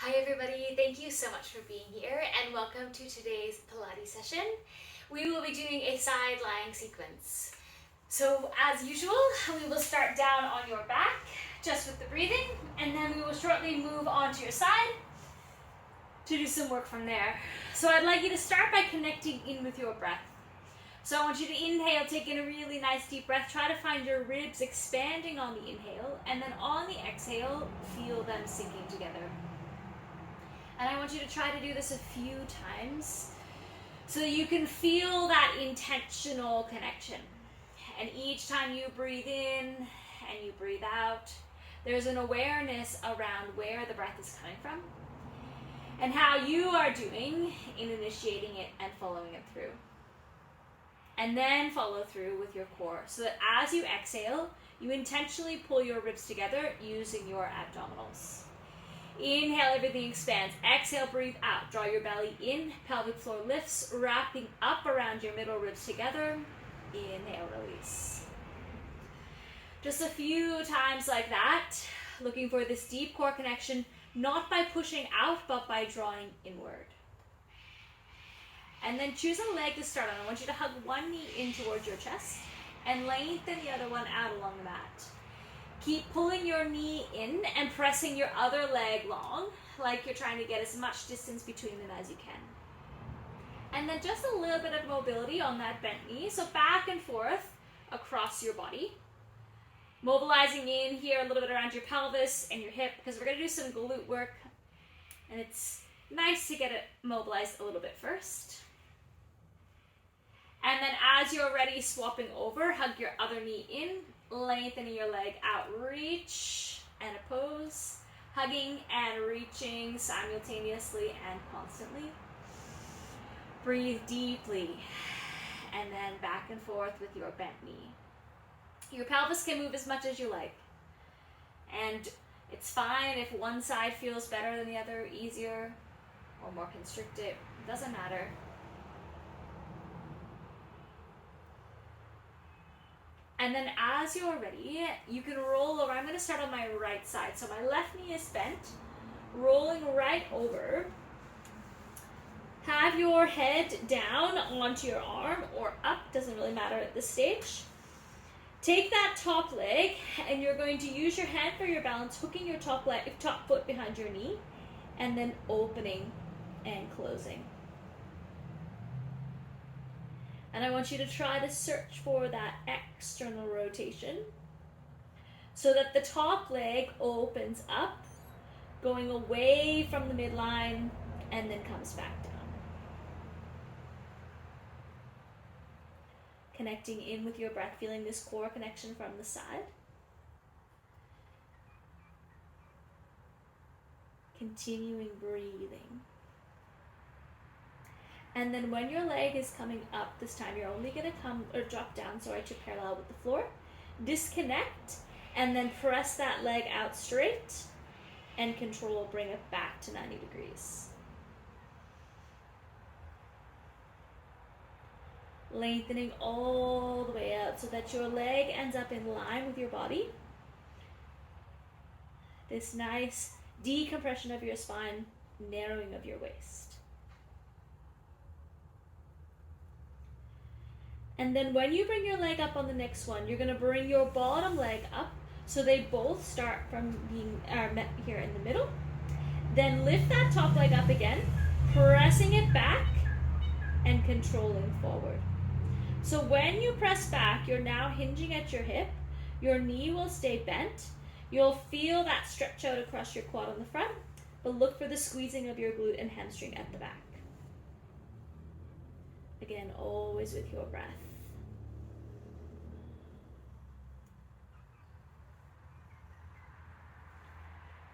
Hi everybody, thank you so much for being here and welcome to today's Pilates session. We will be doing a side lying sequence. So as usual, we will start down on your back, just with the breathing, and then we will shortly move on to your side to do some work from there. So I'd like you to start by connecting in with your breath. So I want you to inhale, take in a really nice deep breath, try to find your ribs expanding on the inhale, and then on the exhale, feel them sinking together. And I want you to try to do this a few times so that you can feel that intentional connection. And each time you breathe in and you breathe out, there's an awareness around where the breath is coming from and how you are doing in initiating it and following it through. And then follow through with your core so that as you exhale, you intentionally pull your ribs together using your abdominals. Inhale, everything expands. Exhale, breathe out. Draw your belly in, pelvic floor lifts, wrapping up around your middle ribs together. Inhale, release. Just a few times like that, looking for this deep core connection, not by pushing out, but by drawing inward. And then choose a leg to start on. I want you to hug one knee in towards your chest and lengthen the other one out along the mat. Keep pulling your knee in and pressing your other leg long, like you're trying to get as much distance between them as you can. And then just a little bit of mobility on that bent knee, so back and forth across your body. Mobilizing in here a little bit around your pelvis and your hip, because we're going to do some glute work. And it's nice to get it mobilized a little bit first. And then as you're ready, swapping over, hug your other knee in, lengthening your leg out, reach and oppose, hugging and reaching simultaneously and constantly. Breathe deeply and then back and forth with your bent knee. Your pelvis can move as much as you like, and it's fine if one side feels better than the other, easier or more constricted, it doesn't matter. And then as you're ready, you can roll over. I'm going to start on my right side. So my left knee is bent, rolling right over. Have your head down onto your arm or up, doesn't really matter at this stage. Take that top leg and you're going to use your hand for your balance, hooking your top foot behind your knee and then opening and closing. And I want you to try to search for that external rotation so that the top leg opens up, going away from the midline and then comes back down. Connecting in with your breath, feeling this core connection from the side. Continuing breathing. And then when your leg is coming up, this time you're only going to drop down, to parallel with the floor. Disconnect and then press that leg out straight and control, bring it back to 90 degrees. Lengthening all the way out so that your leg ends up in line with your body. This nice decompression of your spine, narrowing of your waist. And then when you bring your leg up on the next one, you're going to bring your bottom leg up so they both start from being met here in the middle. Then lift that top leg up again, pressing it back and controlling forward. So when you press back, you're now hinging at your hip. Your knee will stay bent. You'll feel that stretch out across your quad on the front, but look for the squeezing of your glute and hamstring at the back. Again, always with your breath.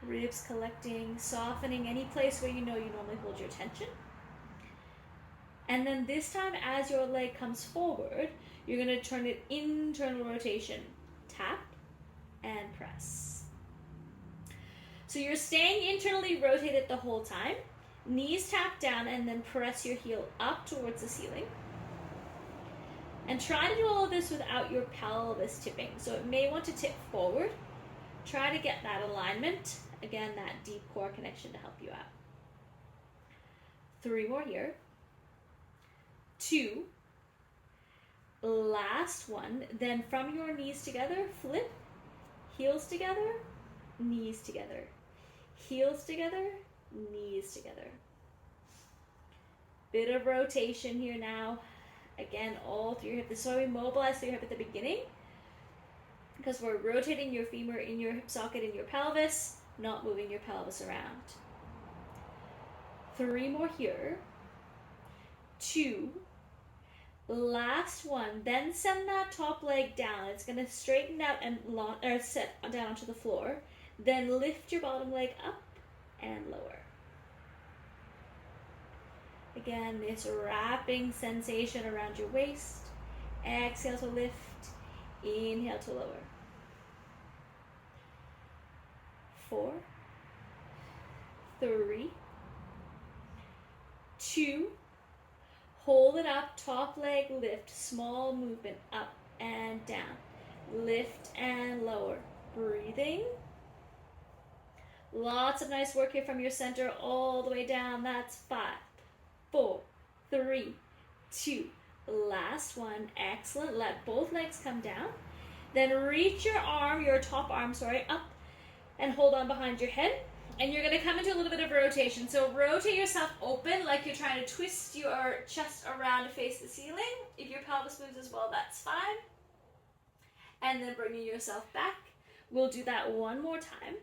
Ribs collecting, softening any place where you know you normally hold your tension. And then this time, as your leg comes forward, you're going to turn it internal rotation. Tap and press. So you're staying internally rotated the whole time. Knees tap down and then press your heel up towards the ceiling. And try to do all of this without your pelvis tipping. So it may want to tip forward. Try to get that alignment again, that deep core connection to help you out. 3 more here. 2. Last one. Then from your knees together, flip, heels together, knees together, heels together, knees together. Bit of rotation here now. Again, all through your hip. This is why we mobilize through your hip at the beginning, because we're rotating your femur in your hip socket in your pelvis, not moving your pelvis around. 3 more here. 2. Last one. Then send that top leg down. It's going to straighten out and set down onto the floor. Then lift your bottom leg up and lower. Again, this wrapping sensation around your waist. Exhale to lift. Inhale to lower. 4, 3, 2. Hold it up, top leg lift, small movement up and down. Lift and lower. Breathing. Lots of nice work here from your center all the way down. That's 5, 4, 3, 2. Last one. Excellent. Let both legs come down. Then reach your top arm, up and hold on behind your head. And you're going to come into a little bit of rotation. So rotate yourself open like you're trying to twist your chest around to face the ceiling. If your pelvis moves as well, that's fine. And then bringing yourself back. We'll do that one more time.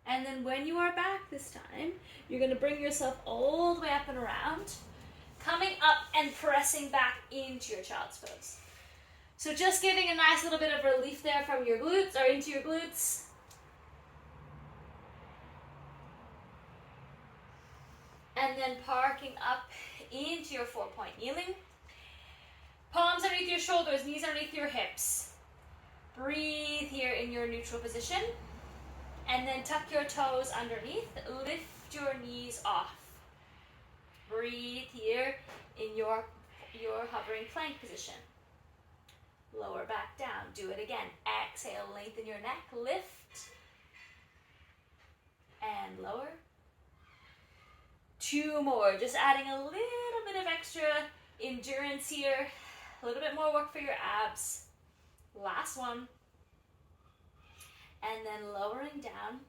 And then when you are back this time, you're going to bring yourself all the way up and around, coming up and pressing back into your child's pose. So just giving a nice little bit of relief there from your glutes or into your glutes. And then parking up into your 4-point kneeling. Palms underneath your shoulders, knees underneath your hips. Breathe here in your neutral position. And then tuck your toes underneath. Lift your knees off. Breathe here in your hovering plank position. Lower back down. Do it again. Exhale, lengthen your neck. Lift. And lower. 2 more. Just adding a little bit of extra endurance here. A little bit more work for your abs. Last one. And then lowering down.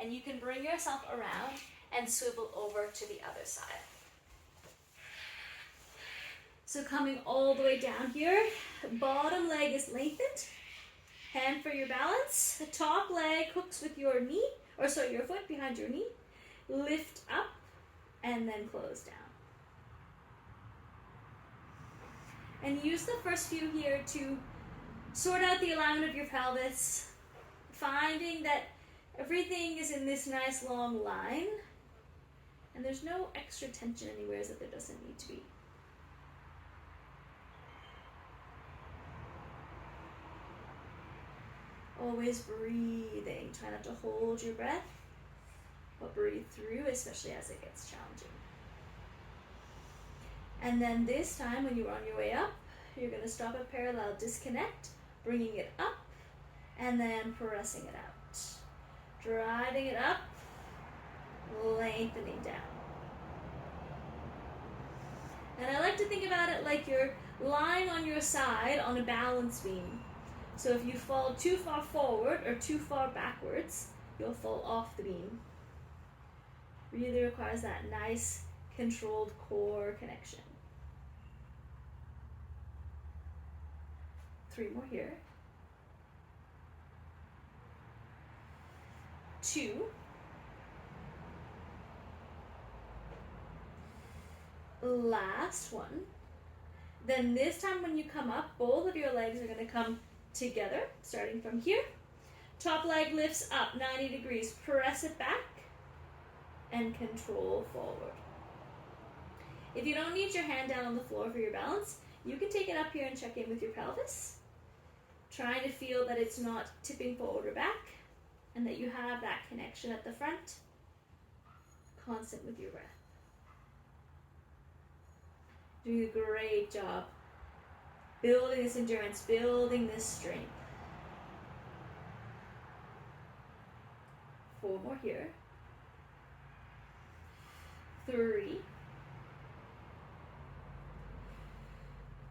And you can bring yourself around and swivel over to the other side. So coming all the way down here, bottom leg is lengthened. Hand for your balance. The top leg hooks with your knee, your foot behind your knee. Lift up and then close down. And use the first few here to sort out the alignment of your pelvis, finding that everything is in this nice long line and there's no extra tension anywhere that there doesn't need to be. Always breathing. Try not to hold your breath, but breathe through, especially as it gets challenging. And then this time, when you're on your way up, you're going to stop at parallel, disconnect, bringing it up, and then pressing it out. Driving it up, lengthening down. And I like to think about it like you're lying on your side on a balance beam. So if you fall too far forward or too far backwards, you'll fall off the beam. Really requires that nice, controlled core connection. 3 more here. 2. Last one. Then this time when you come up, both of your legs are going to come together, starting from here. Top leg lifts up 90 degrees. Press it back and control forward. If you don't need your hand down on the floor for your balance, you can take it up here and check in with your pelvis. Trying to feel that it's not tipping forward or back and that you have that connection at the front. Constant with your breath. Doing a great job Building this endurance, building this strength. 4 more here. 3,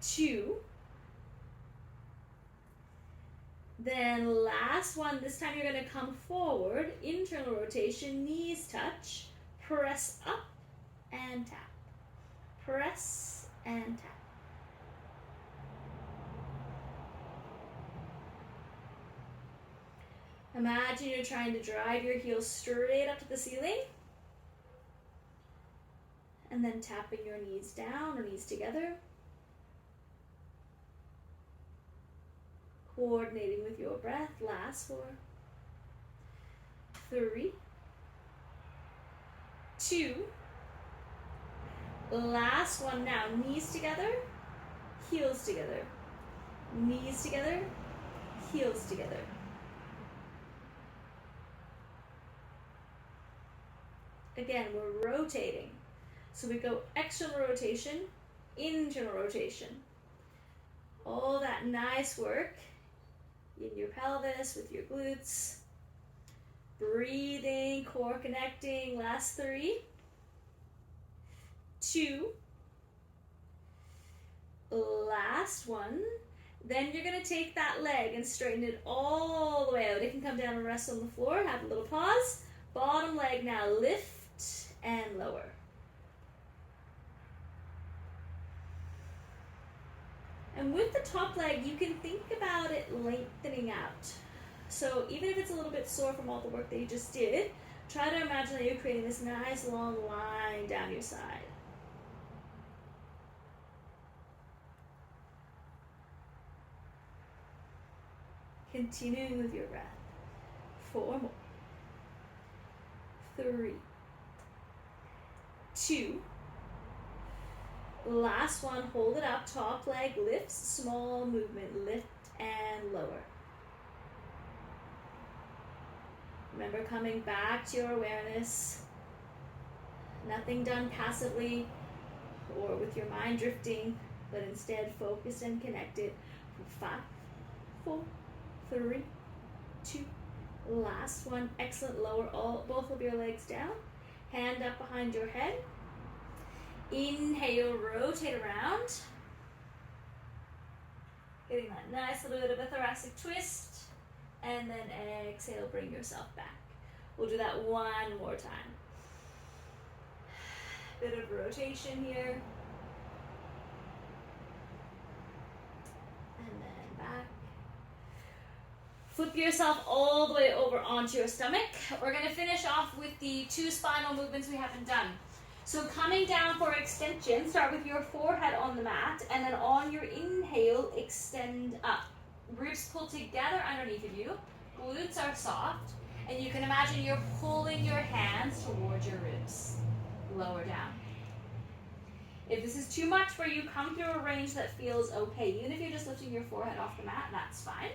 2. Then last one, this time you're going to come forward, internal rotation, knees touch, press up and tap. Press and tap. Imagine you're trying to drive your heels straight up to the ceiling. And then tapping your knees down or knees together. Coordinating with your breath. Last 4, 3, 2. Last one now. Knees together, heels together. Knees together, heels together. Again, we're rotating. So we go external rotation, internal rotation. All that nice work in your pelvis, with your glutes. Breathing, core connecting. Last 3, 2. Last one. Then you're going to take that leg and straighten it all the way out. It can come down and rest on the floor. Have a little pause. Bottom leg now, lift and lower. And with the top leg, you can think about it lengthening out. So even if it's a little bit sore from all the work that you just did, try to imagine that you're creating this nice long line down your side. Continuing with your breath. 4 more. 3, 2. Last one, hold it up, top leg lifts, small movement, lift and lower. Remember, coming back to your awareness. Nothing done passively or with your mind drifting, but instead focused and connected. 5, 4, 3, 2. Last one, excellent. Lower both of your legs down. Hand up behind your head. Inhale, rotate around. Getting that nice little bit of a thoracic twist. And then exhale, bring yourself back. We'll do that one more time. Bit of rotation here. And then back. Flip yourself all the way over onto your stomach. We're going to finish off with the 2 spinal movements we haven't done. So coming down for extension, start with your forehead on the mat, and then on your inhale, extend up. Ribs pull together underneath of you, glutes are soft, and you can imagine you're pulling your hands towards your ribs. Lower down. If this is too much for you, come through a range that feels okay. Even if you're just lifting your forehead off the mat, that's fine.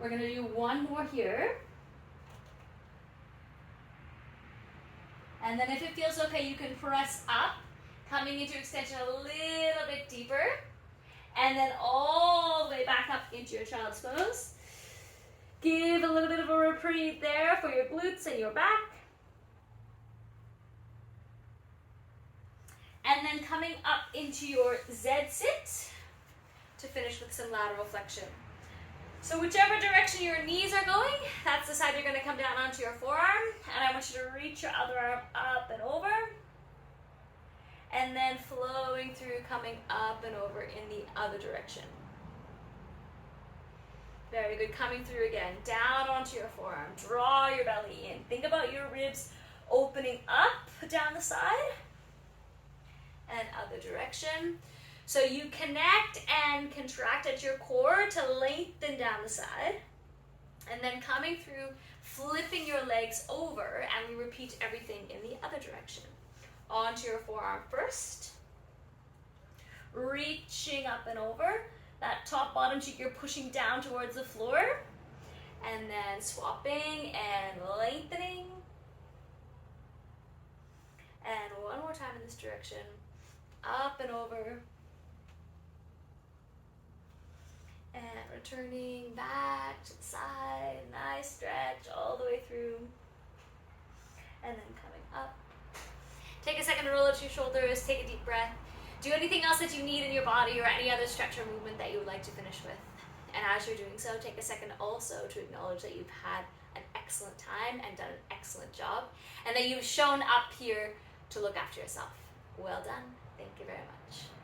We're going to do one more here. And then if it feels okay, you can press up, coming into extension a little bit deeper. And then all the way back up into your child's pose. Give a little bit of a reprieve there for your glutes and your back. And then coming up into your Z-sit to finish with some lateral flexion. So whichever direction your knees are going, that's the side you're going to come down onto your forearm. And I want you to reach your other arm up and over. And then flowing through, coming up and over in the other direction. Very good. Coming through again, down onto your forearm. Draw your belly in. Think about your ribs opening up down the side. And other direction. So you connect and contract at your core to lengthen down the side. And then coming through, flipping your legs over, and we repeat everything in the other direction. Onto your forearm first. Reaching up and over. That top bottom cheek you're pushing down towards the floor. And then swapping and lengthening. And one more time in the this direction, up and over, and returning back to the side. Nice stretch all the way through, and then coming up. Take a second to roll out your shoulders, take a deep breath. Do anything else that you need in your body or any other stretch or movement that you would like to finish with. And as you're doing so, take a second also to acknowledge that you've had an excellent time and done an excellent job, and that you've shown up here to look after yourself. Well done. Thank you very much.